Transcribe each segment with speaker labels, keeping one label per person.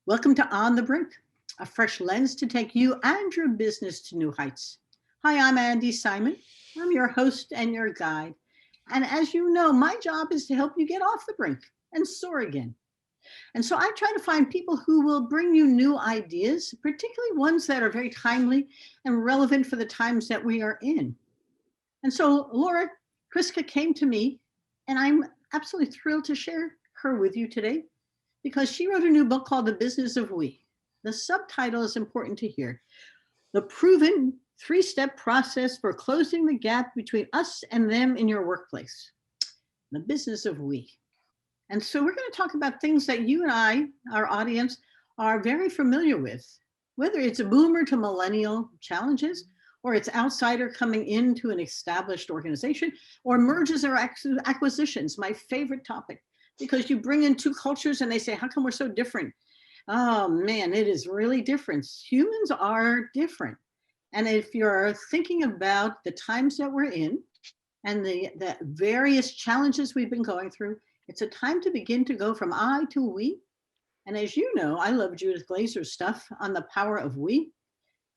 Speaker 1: Welcome to On the Brink, a fresh lens to take you and your business to new heights. Hi, I'm Andi Simon. I'm your host and your guide. And as you know, my job is to help you get off the brink and soar again. And so I try to find people who will bring you new ideas, particularly ones that are very timely and relevant for the times that we are in. And so Laura Kriska came to me, and I'm absolutely thrilled to share her with you today because she wrote a new book called The Business of We. The subtitle is important to hear. The proven three-step process for closing the gap between us and them in your workplace. The business of we. And so we're going to talk about things that you and I, our audience, are very familiar with, whether it's a boomer to millennial challenges, or it's outsider coming into an established organization, or mergers or acquisitions, my favorite topic, because you bring in two cultures and they say, how come we're so different? Oh man, it is really different. Humans are different. And if you're thinking about the times that we're in and the various challenges we've been going through, it's a time to begin to go from I to we. And as you know, I love Judith Glazer's stuff on the power of we.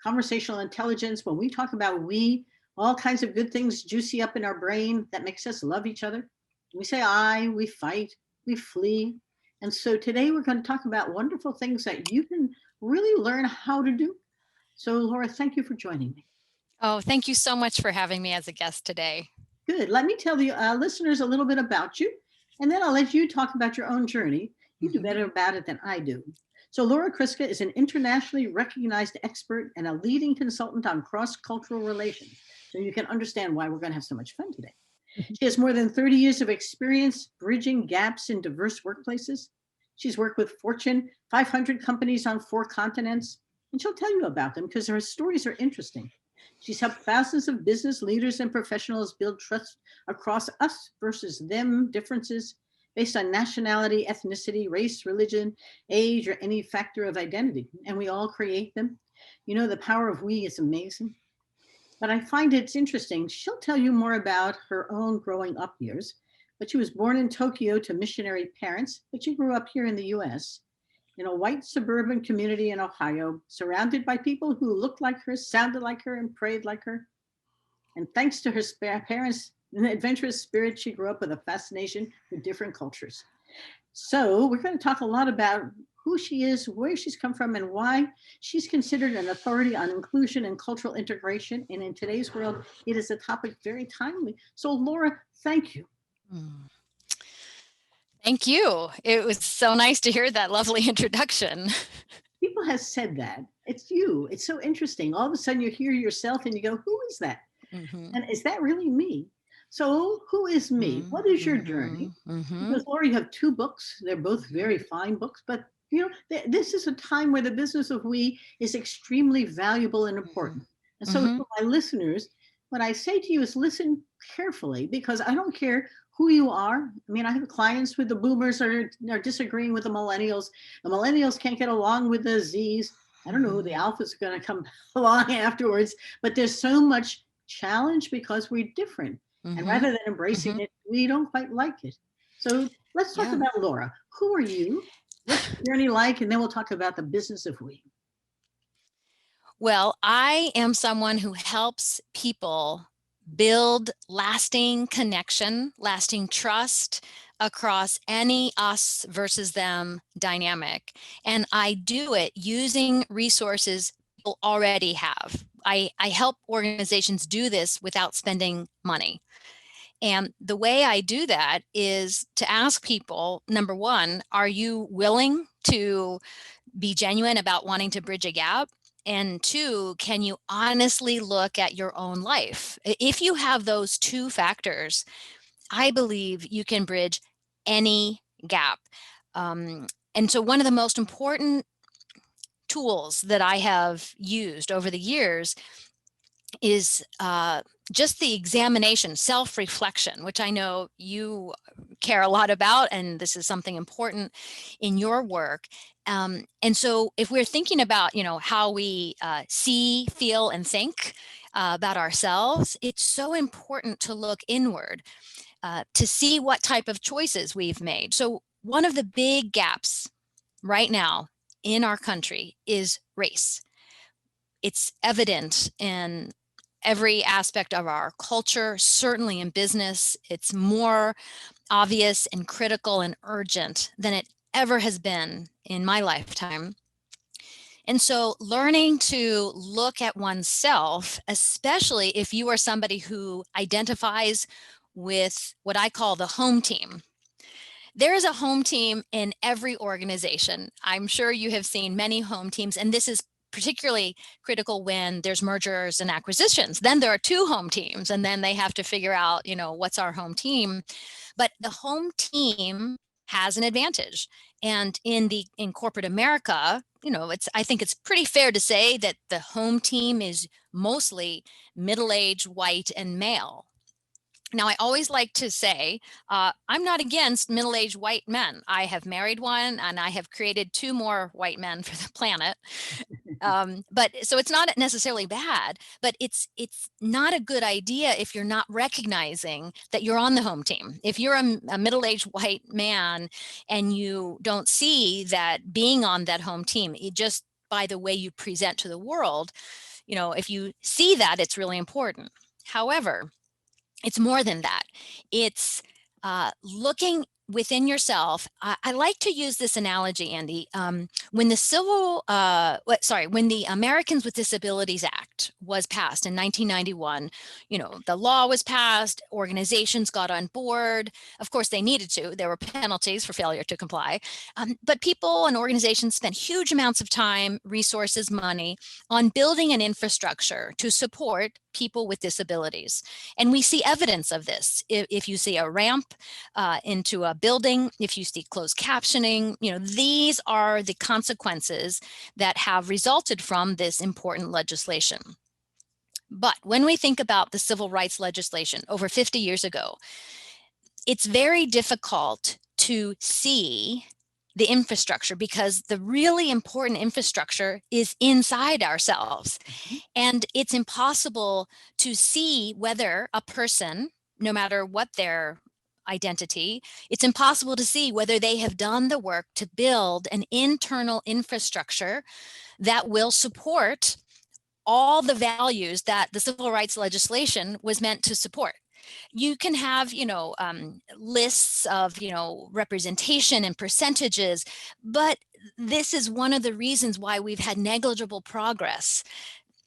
Speaker 1: Conversational intelligence, when we talk about we, all kinds of good things juicy up in our brain that makes us love each other. We say I, we fight, we flee. And so today we're going to talk about wonderful things that you can really learn how to do. So Laura, thank you for joining me.
Speaker 2: Oh, thank you so much for having me as a guest today.
Speaker 1: Good. Let me tell the listeners a little bit about you, and then I'll let you talk about your own journey. You do better about it than I do. So Laura Kriska is an internationally recognized expert and a leading consultant on cross-cultural relations. So you can understand why we're going to have so much fun today. She has more than 30 years of experience bridging gaps in diverse workplaces. She's worked with Fortune 500 companies on 4 continents, and she'll tell you about them because her stories are interesting. She's helped thousands of business leaders and professionals build trust across us versus them differences based on nationality, ethnicity, race, religion, age, or any factor of identity. And we all create them. You know, the power of we is amazing. But I find it's interesting. She'll tell you more about her own growing up years. But she was born in Tokyo to missionary parents, but she grew up here in the US in a white suburban community in Ohio, surrounded by people who looked like her, sounded like her, and prayed like her. And thanks to her parents' adventurous spirit, she grew up with a fascination for different cultures. So we're going to talk a lot about who she is, where she's come from, and why she's considered an authority on inclusion and cultural integration. And in today's world, it is a topic very timely. So Laura, thank you.
Speaker 2: Thank you. It was so nice to hear that lovely introduction.
Speaker 1: People have said that. It's you. It's so interesting. All of a sudden you hear yourself and you go, who is that? And is that really me? So who is me? What is your journey? Because Laura, you have 2 books. They're both very fine books, but you know, this is a time where the business of we is extremely valuable and important. And so to my listeners, what I say to you is listen carefully, because I don't care who you are. I mean, I have clients with the boomers are disagreeing with the millennials. The millennials can't get along with the Zs. I don't know who the alphas are going to come along afterwards, but there's so much challenge because we're different. And rather than embracing it, we don't quite like it. So let's talk about Laura. Who are you? What's your journey like? And then we'll talk about the business of we.
Speaker 2: Well, I am someone who helps people build lasting connection, lasting trust across any us versus them dynamic. And I do it using resources people already have. I help organizations do this without spending money. And the way I do that is to ask people, number one, are you willing to be genuine about wanting to bridge a gap? And 2, can you honestly look at your own life? If you have those 2 factors, I believe you can bridge any gap. And so one of the most important tools that I have used over the years is just the examination, self-reflection, which I know you care a lot about, and this is something important in your work. And so if we're thinking about, you know, how we see, feel, and think about ourselves, it's so important to look inward to see what type of choices we've made. So one of the big gaps right now in our country is race. It's evident in every aspect of our culture, certainly in business. It's more obvious and critical and urgent than it ever has been in my lifetime. And so learning to look at oneself, especially if you are somebody who identifies with what I call the home team. There is a home team in every organization. I'm sure you have seen many home teams, and this is particularly critical when there's mergers and acquisitions. Then there are two home teams, and then they have to figure out, what's our home team. But the home team has an advantage. And in corporate America, I think it's pretty fair to say that the home team is mostly middle-aged, white, and male. Now, I always like to say, I'm not against middle-aged white men. I have married one, and I have created two more white men for the planet. But so it's not necessarily bad, but it's not a good idea if you're not recognizing that you're on the home team. If you're a middle-aged white man and you don't see that being on that home team, just by the way you present to the world, if you see that, it's really important. However, it's more than that. It's looking within yourself. I like to use this analogy, Andi. When the Americans with Disabilities Act was passed in 1991, the law was passed, organizations got on board. Of course, they needed to. There were penalties for failure to comply. But people and organizations spent huge amounts of time, resources, money on building an infrastructure to support people with disabilities. And we see evidence of this. If you see a ramp into a building, if you see closed captioning, these are the consequences that have resulted from this important legislation. But when we think about the civil rights legislation over 50 years ago, it's very difficult to see the infrastructure because the really important infrastructure is inside ourselves. And it's impossible to see whether a person, no matter what their identity, it's impossible to see whether they have done the work to build an internal infrastructure that will support all the values that the civil rights legislation was meant to support. You can have, lists of, representation and percentages, but this is one of the reasons why we've had negligible progress,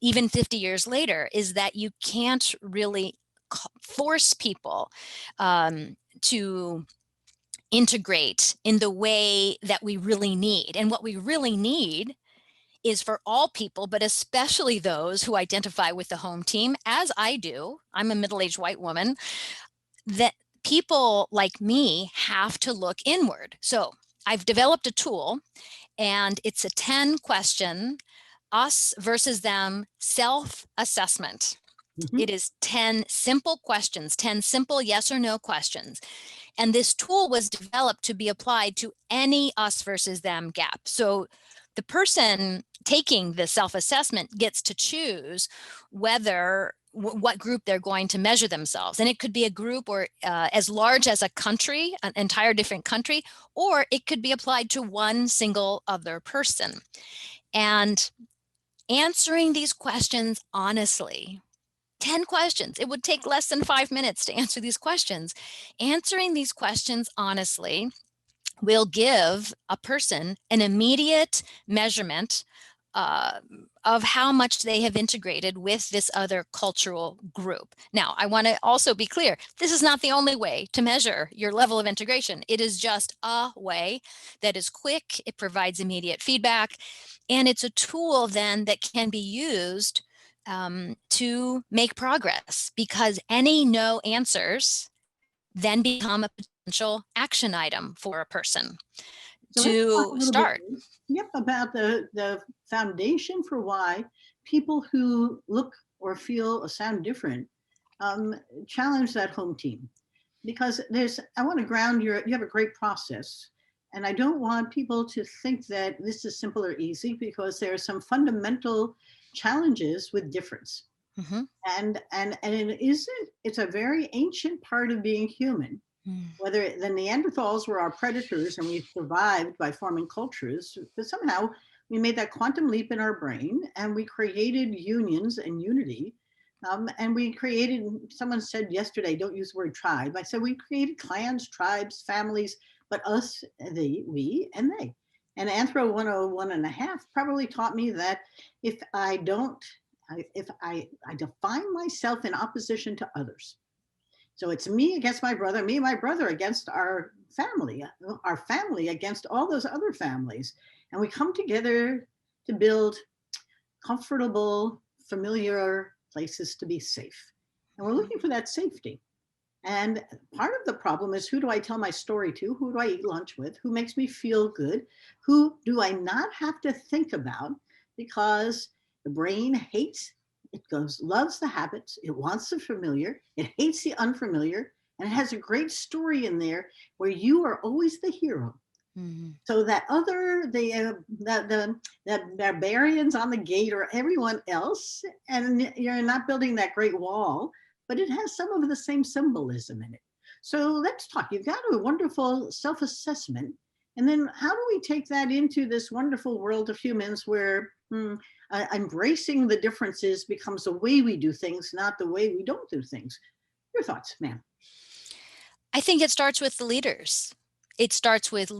Speaker 2: even 50 years later, is that you can't really force people to integrate in the way that we really need. And what we really need is for all people, but especially those who identify with the home team, as I do. I'm a middle-aged white woman, that people like me have to look inward. So I've developed a tool, and it's a 10-question us versus them self-assessment. It is 10 simple questions, 10 simple yes or no questions. And this tool was developed to be applied to any us versus them gap. So the person taking the self-assessment gets to choose what group they're going to measure themselves. And it could be a group or as large as a country, an entire different country, or it could be applied to one single other person. And answering these questions honestly, 10 questions. It would take less than 5 minutes to answer these questions. Answering these questions honestly will give a person an immediate measurement of how much they have integrated with this other cultural group. Now, I want to also be clear, this is not the only way to measure your level of integration. It is just a way that is quick, it provides immediate feedback, and it's a tool then that can be used to make progress, because any no answers then become a potential action item for a person
Speaker 1: So let's talk a
Speaker 2: to
Speaker 1: little
Speaker 2: start.
Speaker 1: bit, yep, about the foundation for why people who look or feel or sound different challenge that home team. Because I want to ground you have a great process. And I don't want people to think that this is simple or easy, because there are some fundamental challenges with difference.
Speaker 2: Mm-hmm.
Speaker 1: And it's a very ancient part of being human.
Speaker 2: Mm.
Speaker 1: Whether the Neanderthals were our predators and we survived by forming cultures, but somehow we made that quantum leap in our brain and we created unions and unity. And we created, someone said yesterday, don't use the word tribe. I said we created clans, tribes, families, but us, they, we, and they. And Anthro 101 and a half probably taught me that if I don't, if I define myself in opposition to others, so it's me against my brother, me and my brother against our family against all those other families. And we come together to build comfortable, familiar places to be safe. And we're looking for that safety. And part of the problem is, who do I tell my story to? Who do I eat lunch with? Who makes me feel good? Who do I not have to think about? Because the brain hates, it goes, loves the habits, it wants the familiar, it hates the unfamiliar, and it has a great story in there where you are always the hero. Mm-hmm. So that other, the barbarians on the gate or everyone else, and you're not building that great wall, but it has some of the same symbolism in it. So let's talk. You've got a wonderful self-assessment. And then how do we take that into this wonderful world of humans where embracing the differences becomes the way we do things, not the way we don't do things? Your thoughts, ma'am?
Speaker 2: I think it starts with the leaders. It starts with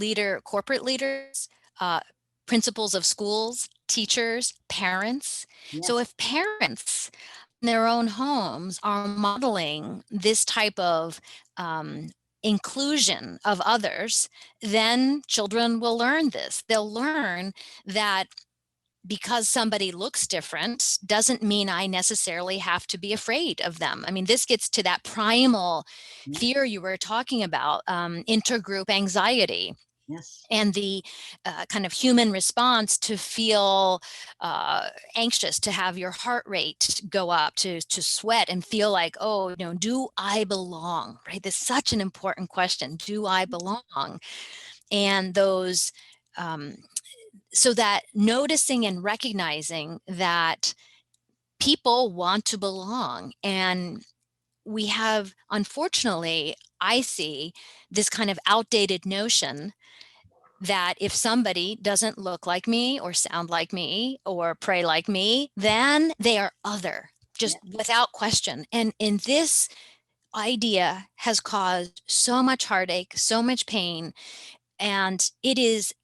Speaker 2: corporate leaders, principals of schools, teachers, parents.
Speaker 1: Yes.
Speaker 2: So if parents in their own homes are modeling this type of inclusion of others, then children will learn this. They'll learn that because somebody looks different doesn't mean I necessarily have to be afraid of them. I mean, this gets to that primal fear you were talking about, intergroup anxiety.
Speaker 1: Yes.
Speaker 2: And the kind of human response to feel anxious, to have your heart rate go up, to sweat and feel like, oh, do I belong? Right? This is such an important question. Do I belong? And those, so that noticing and recognizing that people want to belong. And we have, unfortunately, I see this kind of outdated notion that if somebody doesn't look like me or sound like me or pray like me, then they are other, just without question. And in this idea has caused so much heartache, so much pain, and it is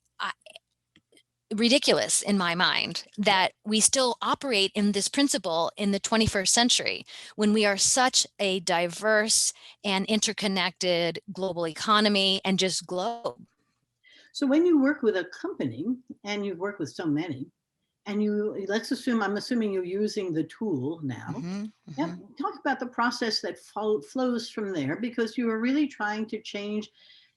Speaker 2: ridiculous in my mind that we still operate in this principle in the 21st century when we are such a diverse and interconnected global economy and just globe.
Speaker 1: So when you work with a company, and you've worked with so many, and I'm assuming you're using the tool now. Mm-hmm, mm-hmm. Yep. Talk about the process that flows from there, because you are really trying to change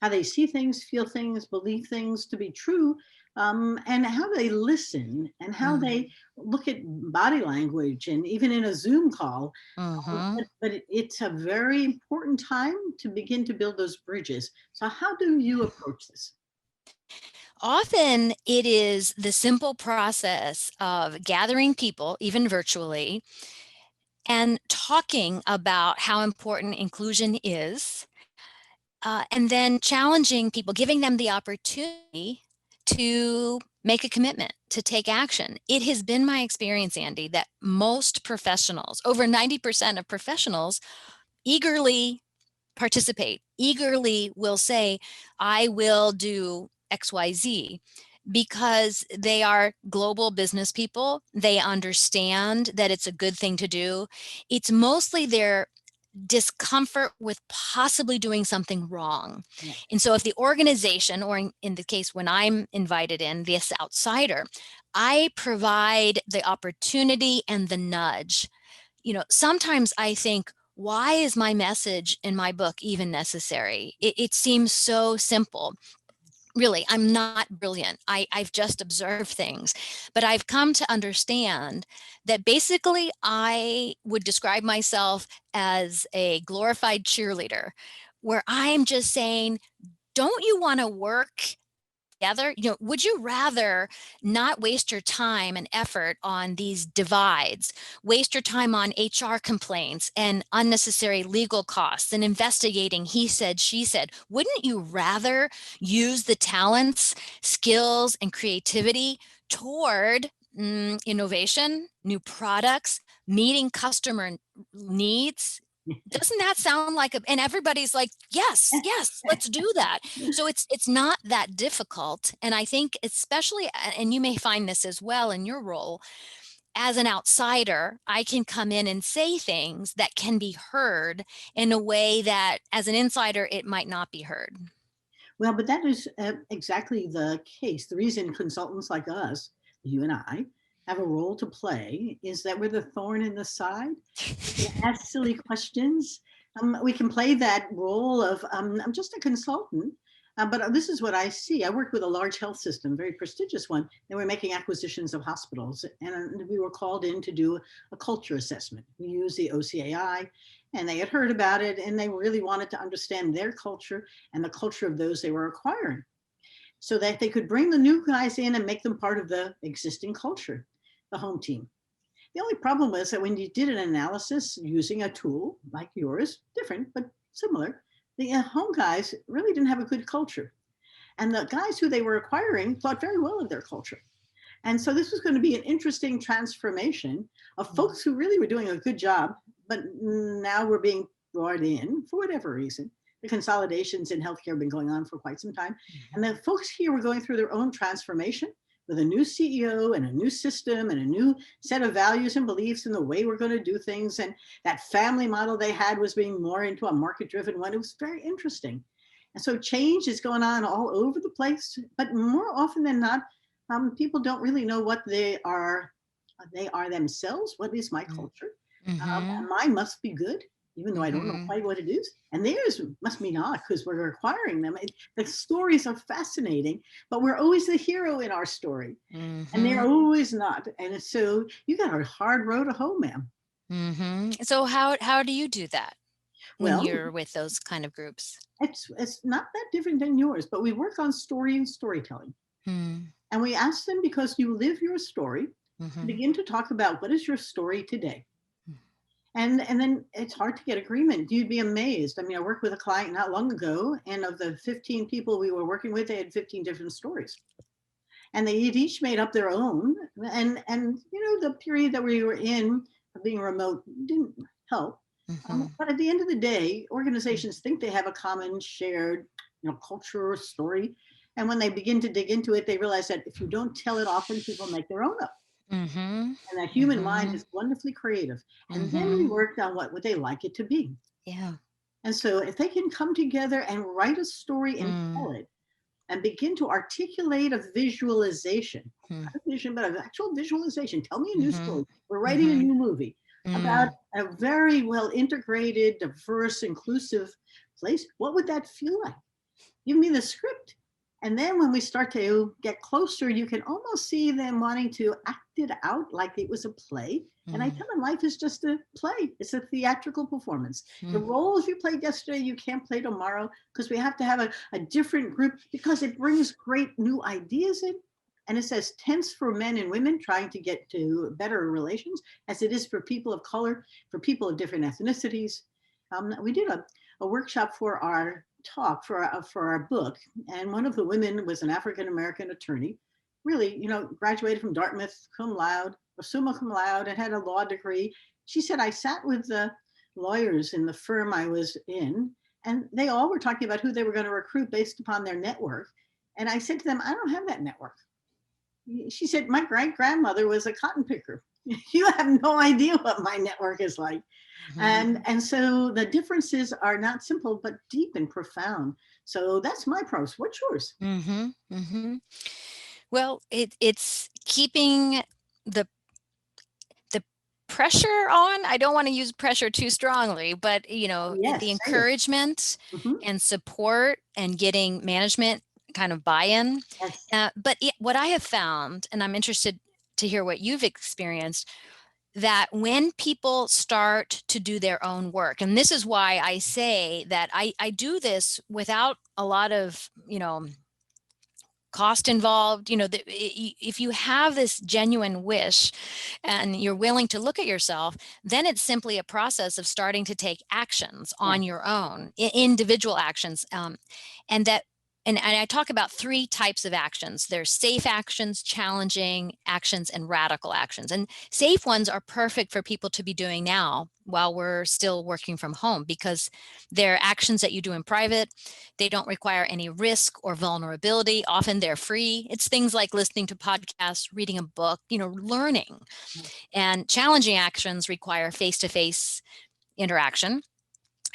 Speaker 1: how they see things, feel things, believe things to be true, and how they listen and how they look at body language, and even in a Zoom call. But it's a very important time to begin to build those bridges. So how do you approach this?
Speaker 2: Often it is the simple process of gathering people, even virtually, and talking about how important inclusion is, and then challenging people, giving them the opportunity to make a commitment, to take action. It has been my experience, Andi, that most professionals, over 90% of professionals, eagerly participate, eagerly will say, I will do XYZ, because they are global business people. They understand that it's a good thing to do. It's mostly their discomfort with possibly doing something wrong. Yeah. And so if the organization, or in the case when I'm invited in, this outsider, I provide the opportunity and the nudge. Sometimes I think, why is my message in my book even necessary? It seems so simple. Really, I'm not brilliant. I've just observed things, but I've come to understand that basically I would describe myself as a glorified cheerleader, where I'm just saying, don't you want to work together? Would you rather not waste your time and effort on these divides, waste your time on HR complaints and unnecessary legal costs and investigating he said, she said? Wouldn't you rather use the talents, skills, and creativity toward innovation, new products, meeting customer needs? Doesn't that sound like and everybody's like, yes, yes, let's do that. So it's not that difficult. And I think especially, and you may find this as well in your role, as an outsider, I can come in and say things that can be heard in a way that as an insider, it might not be heard.
Speaker 1: Well, but that is exactly the case. The reason consultants like us, you and I, have a role to play is that we're the thorn in the side. We can ask silly questions. We can play that role of I'm just a consultant, but this is what I see. I worked with a large health system, very prestigious one. They were making acquisitions of hospitals, and we were called in to do a culture assessment. We used the OCAI, and they had heard about it, and they really wanted to understand their culture and the culture of those they were acquiring, so that they could bring the new guys in and make them part of the existing culture, the home team. The only problem was that when you did an analysis using a tool like yours, different but similar, the home guys really didn't have a good culture. And the guys who they were acquiring thought very well of their culture. And so this was going to be an interesting transformation of folks who really were doing a good job, but now were being brought in for whatever reason. The consolidations in healthcare have been going on for quite some time. And the folks here were going through their own transformation with a new CEO and a new system and a new set of values and beliefs in the way we're going to do things. And that family model they had was being more into a market-driven one. It was very interesting. And so change is going on all over the place, but more often than not, people don't really know what they are themselves. What is my culture? Mine must be good, even though I don't know quite what it is. And theirs must be not, because we're acquiring them. The stories are fascinating, but we're always the hero in our story. And they're always not. And so you got a hard road to hoe, ma'am.
Speaker 2: So how do you do that when
Speaker 1: Well,
Speaker 2: you're with those kind of groups?
Speaker 1: it's not that different than yours, but we work on story and storytelling. And we ask them, because you live your story, to begin to talk about what is your story today. And then it's hard to get agreement. You'd be amazed. I mean, I worked with a client not long ago, and of the 15 people we were working with, they had 15 different stories. And they had each made up their own. And the period that we were in, being remote, didn't help. But at the end of the day, organizations think they have a common shared, culture or story. And when they begin to dig into it, they realize that if you don't tell it often, people make their own up. And that human mind is wonderfully creative. And then we worked on what would they like it to be.
Speaker 2: Yeah.
Speaker 1: And so if they can come together and write a story and tell it, and begin to articulate a visualization, not a vision, but an actual visualization. Tell me a new story. We're writing a new movie about a very well integrated, diverse, inclusive place. What would that feel like? Give me the script. And then when we start to get closer, you can almost see them wanting to act it out like it was a play. And I tell them life is just a play. It's a theatrical performance. The roles you played yesterday, you can't play tomorrow, because we have to have a different group, because it brings great new ideas in. And it's as tense for men and women trying to get to better relations as it is for people of color, for people of different ethnicities. We did a workshop for our talk for our book, and one of the women was an African-American attorney, really, graduated from Dartmouth cum laude or summa cum laude, and had a law degree. She said, I sat with the lawyers in the firm I was in, and they all were talking about who they were going to recruit based upon their network. And I said to them, I don't have that network. She said, my great grandmother was a cotton picker. You have no idea what my network is like. And so the differences are not simple, but deep and profound. So that's my pros. What's yours?
Speaker 2: Well, it's keeping the pressure on. I don't want to use pressure too strongly, but
Speaker 1: Yes,
Speaker 2: the encouragement and support and getting management kind of buy-in.
Speaker 1: Yes.
Speaker 2: But what I have found, and I'm interested to hear what you've experienced, that when people start to do their own work, and this is why I say that I do this without a lot of, cost involved. If you have this genuine wish and you're willing to look at yourself, then it's simply a process of starting to take actions on your own, individual actions. And I talk about 3 types of actions. There's safe actions, challenging actions, and radical actions. And safe ones are perfect for people to be doing now while we're still working from home, because they're actions that you do in private. They don't require any risk or vulnerability. Often they're free. It's things like listening to podcasts, reading a book, learning. And challenging actions require face-to-face interaction.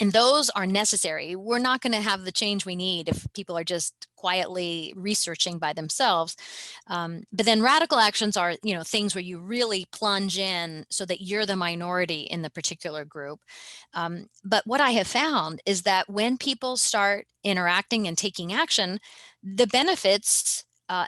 Speaker 2: And those are necessary. We're not going to have the change we need if people are just quietly researching by themselves. But then radical actions are, things where you really plunge in so that you're the minority in the particular group. But what I have found is that when people start interacting and taking action, the benefits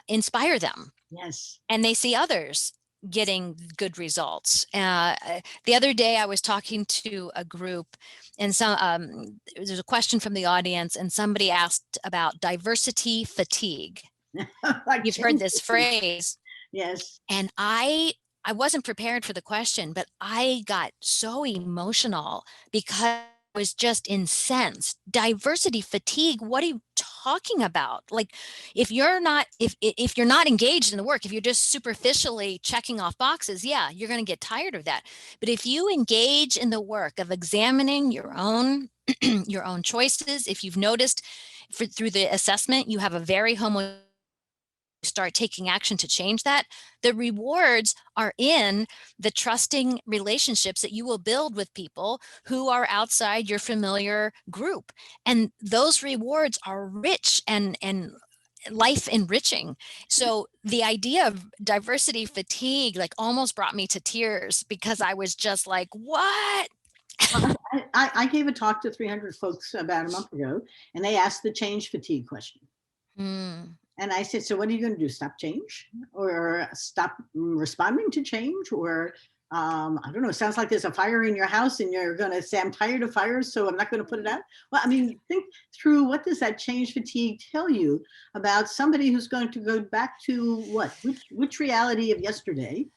Speaker 2: inspire them.
Speaker 1: Yes.
Speaker 2: And they see others getting good results. The other day I was talking to a group, and there's a question from the audience, and somebody asked about diversity fatigue.
Speaker 1: Like
Speaker 2: You've heard this phrase.
Speaker 1: Yes.
Speaker 2: And I wasn't prepared for the question, but I got so emotional because I was just incensed. Diversity fatigue, what are you talking about? Like, if you're not engaged in the work, if you're just superficially checking off boxes, yeah, you're going to get tired of that. But if you engage in the work of examining your own your own choices, if you've noticed through the assessment you have a very start taking action to change that, the rewards are in the trusting relationships that you will build with people who are outside your familiar group. And those rewards are rich and life enriching. So the idea of diversity fatigue like almost brought me to tears, because I was just like, what?
Speaker 1: I gave a talk to 300 folks about a month ago, and they asked the change fatigue question. And I said, so what are you going to do? Stop change, or stop responding to change? Or I don't know, it sounds like there's a fire in your house and you're going to say, I'm tired of fires, so I'm not going to put it out. Well, I mean, think through, what does that change fatigue tell you about somebody who's going to go back to which reality of yesterday?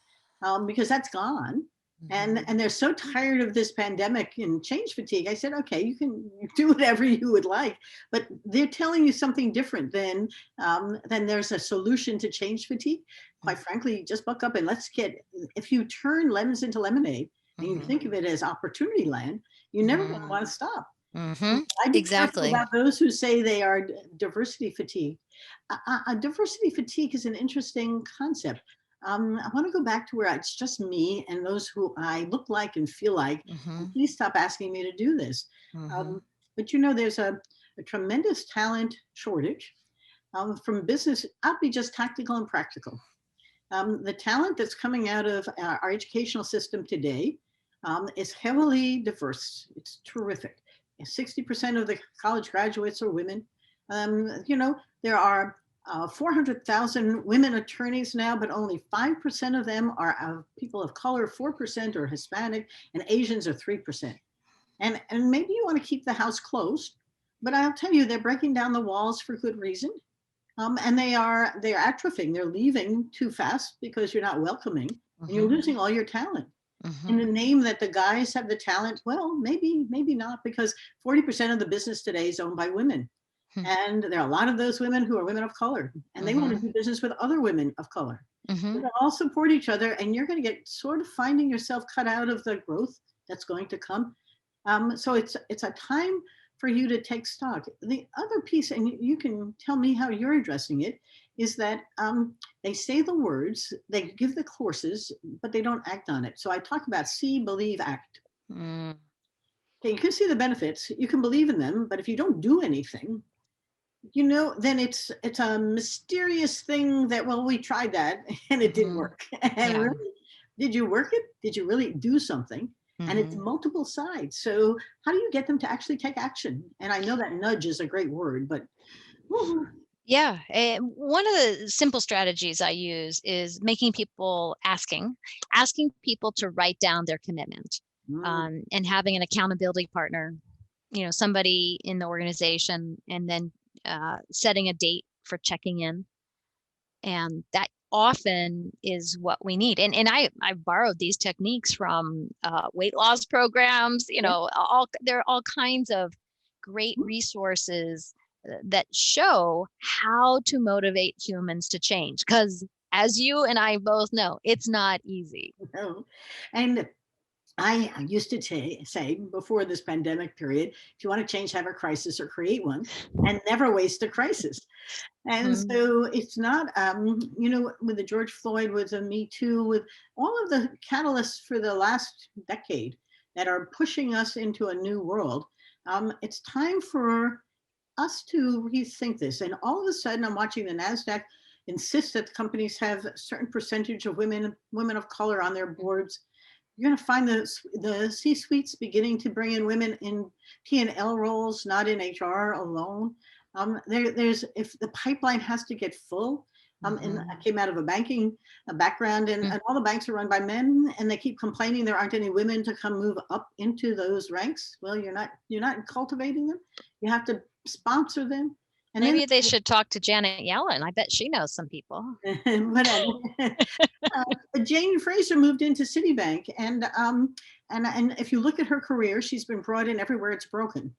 Speaker 1: Because that's gone. And they're so tired of this pandemic and change fatigue. I said, okay, you can do whatever you would like, but they're telling you something different than there's a solution to change fatigue. Quite frankly, just buck up and if you turn lemons into lemonade and you think of it as opportunity land, you're never going to want to stop. I'd be careful about those who say they are diversity fatigue. Diversity fatigue is an interesting concept. I want to go back to where it's just me and those who I look like and feel like. Please stop asking me to do this. But there's a tremendous talent shortage from business. I'll be just tactical and practical. The talent that's coming out of our educational system today is heavily diverse. It's terrific. 60% of the college graduates are women. There are 400,000 women attorneys now, but only 5% of them are people of color, 4% are Hispanic, and Asians are 3%. And maybe you want to keep the house closed, but I'll tell you, they're breaking down the walls for good reason. And they're atrophying, they're leaving too fast because you're not welcoming, and you're losing all your talent. In the name that the guys have the talent, well, maybe not, because 40% of the business today is owned by women. And there are a lot of those women who are women of color, and they want to do business with other women of color. They all support each other, and you're going to get sort of finding yourself cut out of the growth that's going to come. So it's a time for you to take stock. The other piece, and you can tell me how you're addressing it, is that they say the words, they give the courses, but they don't act on it. So I talk about see, believe, act. Okay, you can see the benefits, you can believe in them, but if you don't do anything, then it's a mysterious thing that, well, we tried that and it didn't work. And really, did you work it? Did you really do something? And it's multiple sides. So how do you get them to actually take action? And I know that nudge is a great word, but.
Speaker 2: Yeah. One of the simple strategies I use is making people asking people to write down their commitment, and having an accountability partner, somebody in the organization, and then setting a date for checking in. And that often is what we need. And I've borrowed these techniques from weight loss programs.
Speaker 1: Yeah.
Speaker 2: There are all kinds of great resources that show how to motivate humans to change. Because as you and I both know, it's not easy.
Speaker 1: No. And I used to say before this pandemic period, if you want to change, have a crisis or create one, and never waste a crisis. And so it's not, with the George Floyd, with the Me Too, with all of the catalysts for the last decade that are pushing us into a new world. It's time for us to rethink this. And all of a sudden, I'm watching the NASDAQ insist that companies have a certain percentage of women of color on their boards. You're going to find the C-suites beginning to bring in women in P&L roles, not in HR alone. There's if the pipeline has to get full. And I came out of a banking background, and all the banks are run by men, and they keep complaining there aren't any women to come move up into those ranks. Well, you're not cultivating them. You have to sponsor them. And
Speaker 2: maybe they should talk to Janet Yellen. I bet she knows some people.
Speaker 1: Whatever. Jane Fraser moved into Citibank, and if you look at her career, she's been brought in everywhere it's broken.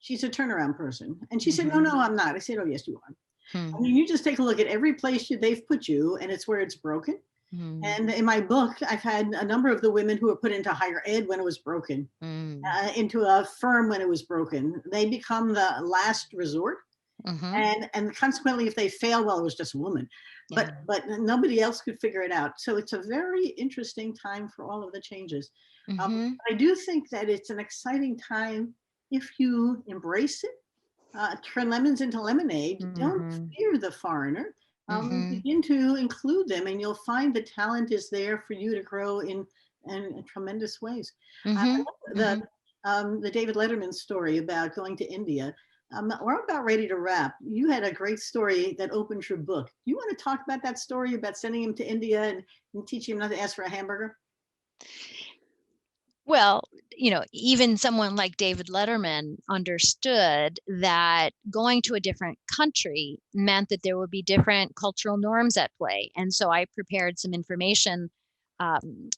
Speaker 1: She's a turnaround person, and she said, "No, I'm not." I said, "Oh, yes, you are." I mean, you just take a look at every place they've put you, and it's where it's broken. And in my book, I've had a number of the women who were put into higher ed when it was broken, into a firm when it was broken. They become the last resort. And consequently, if they fail, well, it was just a woman, but nobody else could figure it out. So it's a very interesting time for all of the changes. I do think that it's an exciting time if you embrace it, turn lemons into lemonade. Don't fear the foreigner. Begin to include them, and you'll find the talent is there for you to grow in tremendous ways. The David Letterman story about going to India. We're about ready to wrap. You had a great story that opened your book. Do you want to talk about that story about sending him to India and teaching him not to ask for a hamburger?
Speaker 2: Well, even someone like David Letterman understood that going to a different country meant that there would be different cultural norms at play. And so I prepared some information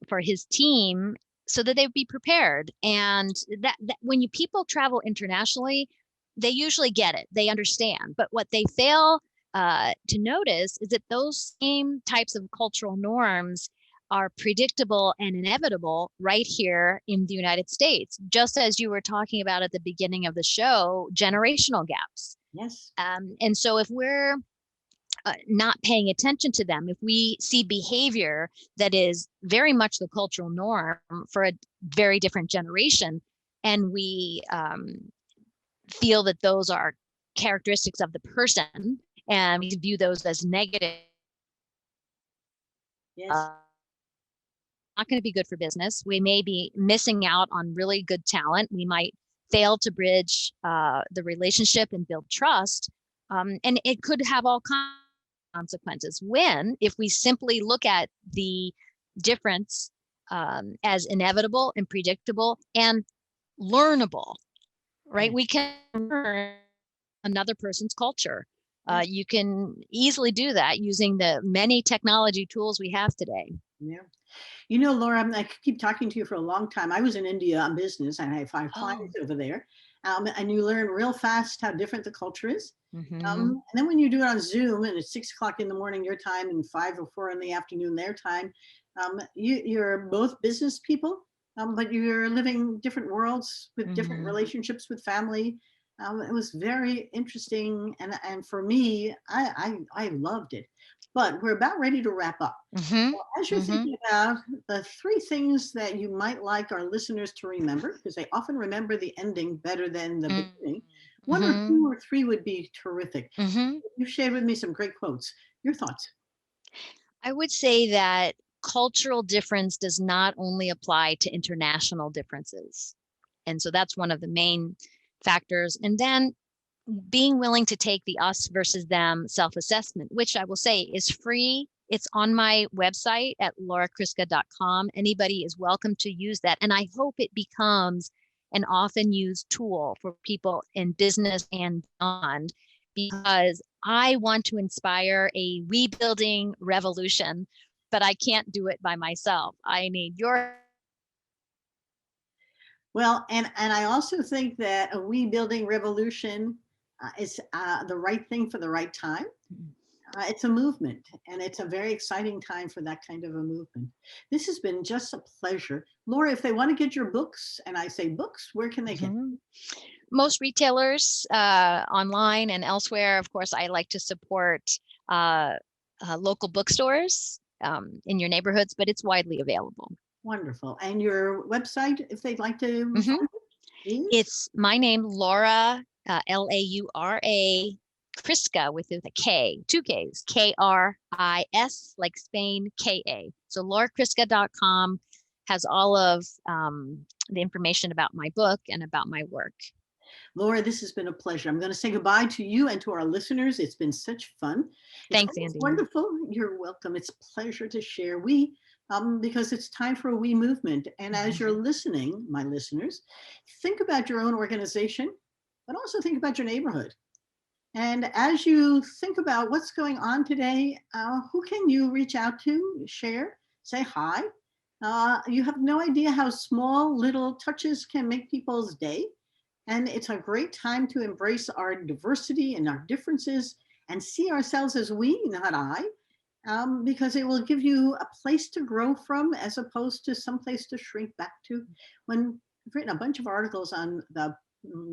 Speaker 2: for his team so that they'd be prepared. And that when people travel internationally, they usually get it. They understand. But what they fail to notice is that those same types of cultural norms are predictable and inevitable right here in the United States, just as you were talking about at the beginning of the show, generational gaps.
Speaker 1: Yes.
Speaker 2: And so if we're not paying attention to them, if we see behavior that is very much the cultural norm for a very different generation, and we feel that those are characteristics of the person, and we view those as negative,
Speaker 1: yes.
Speaker 2: Not going to be good for business. We may be missing out on really good talent. We might fail to bridge the relationship and build trust. And it could have all kinds of consequences if we simply look at the difference as inevitable and predictable and learnable, right? We can learn another person's culture. You can easily do that using the many technology tools we have today.
Speaker 1: Yeah. Laura, I keep talking to you for a long time. I was in India on business, and I have 5 clients over there. And you learn real fast how different the culture is. And then when you do it on Zoom, and it's 6 o'clock in the morning your time and 5 or 4 in the afternoon their time, you're both business people, but you're living different worlds with different relationships with family. It was very interesting, and for me, I loved it. But we're about ready to wrap up. So as you're thinking about the 3 things that you might like our listeners to remember, because they often remember the ending better than the beginning, 1 or 2 or 3 would be terrific. You shared with me some great quotes. Your thoughts?
Speaker 2: I would say that cultural difference does not only apply to international differences. And so that's one of the main factors. And then being willing to take the us versus them self-assessment, which I will say is free. It's on my website at lauracriska.com. Anybody is welcome to use that. And I hope it becomes an often used tool for people in business and beyond, because I want to inspire a rebuilding revolution, but I can't do it by myself. I need your.
Speaker 1: Well, and I also think that a rebuilding revolution is the right thing for the right time. It's a movement, and it's a very exciting time for that kind of a movement. This has been just a pleasure. Laura, if they want to get your books, and I say books, where can they get them?
Speaker 2: Most retailers online and elsewhere. Of course, I like to support local bookstores in your neighborhoods, but it's widely available.
Speaker 1: Wonderful. And your website, if they'd like to find it, is?
Speaker 2: It's my name, Laura, Laura, Kriska with a K, two Ks, Kris, like Spain, Ka. So lauraKriska.com has all of the information about my book and about my work.
Speaker 1: Laura, this has been a pleasure. I'm going to say goodbye to you and to our listeners. It's been such fun.
Speaker 2: Thanks, Andi.
Speaker 1: Wonderful. You're welcome. It's a pleasure to share. Because it's time for a we movement. And as you're listening, my listeners, think about your own organization, but also think about your neighborhood. And as you think about what's going on today, who can you reach out to, share, say hi? You have no idea how small little touches can make people's day. And it's a great time to embrace our diversity and our differences and see ourselves as we, not I, because it will give you a place to grow from as opposed to some place to shrink back to. When I've written a bunch of articles on the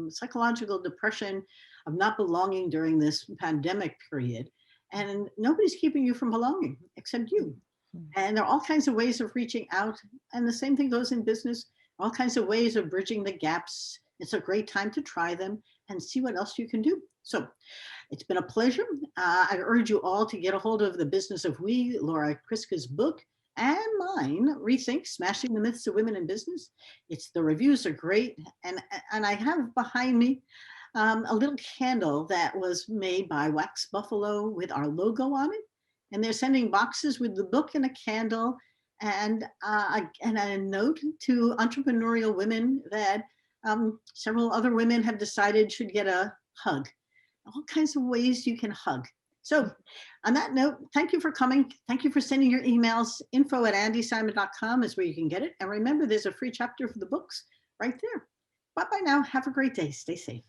Speaker 1: psychological depression of not belonging during this pandemic period, and nobody's keeping you from belonging except you. And there are all kinds of ways of reaching out. And the same thing goes in business, all kinds of ways of bridging the gaps. It's a great time to try them and see what else you can do. So it's been a pleasure. I urge you all to get a hold of The Business of We, Laura Kriska's book, and mine, Rethink, Smashing the Myths of Women in Business. The reviews are great. And I have behind me a little candle that was made by Wax Buffalo with our logo on it. And they're sending boxes with the book and a candle and a note to entrepreneurial women that several other women have decided should get a hug. All kinds of ways you can hug. So on that note, thank you for coming. Thank you for sending your emails. info@andisimon.com is where you can get it. And remember, there's a free chapter for the books right there. Bye-bye now. Have a great day. Stay safe.